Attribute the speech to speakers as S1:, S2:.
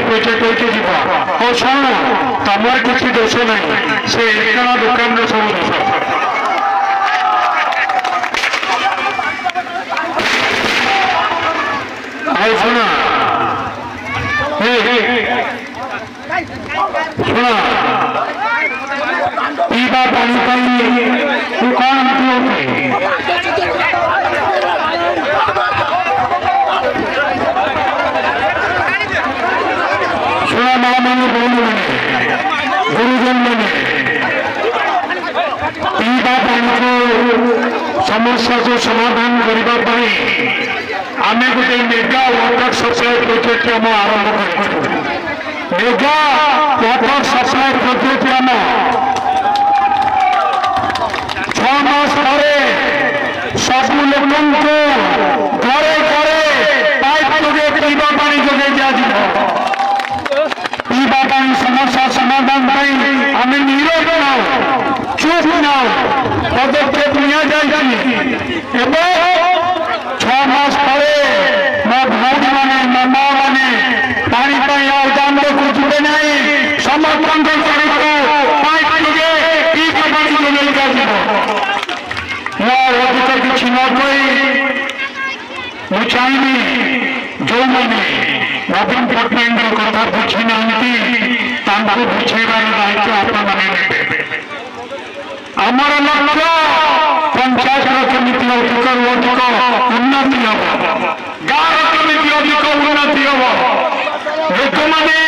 S1: project होके जीवा और शुण तमर किसी दोष ना से एकणा दुकान सब दोष शुण शुण पीवा पानी तू कौन शुण माँ मैंने बोलू मैंने गुरुजन मैंने पीवा पानी को समस्या को समाधान करने आम गोटे मेगा वाटर सप्लाई प्रोजेक्ट आम आरंभ कर मेगा वाटर सप्लाई प्रोजेक्ट आम 6 मास पर सब लोक घरे घरे पाइप जोगे पीवा पानी जोगे दिया पीवा पानी समस्या समाधान आम नीरव न चुप न पदक्षेप निया जाए 6 मास पर मो भाई मैंने मो माँ मैंने पानी दाम को जुटे ना समस्त पाइप जोगे पीवा पानी जोगे अधिक किसी न कही मुझे चाहिए जो मैंने नवीन पट्टनायक कथा बुझी ना बुझेबार दायित्व आमर लक्ष्य पंचायत केमी अधिक अधिक उन्नति हम गाँव केमी अधिक उन्नति हम लोक मैंने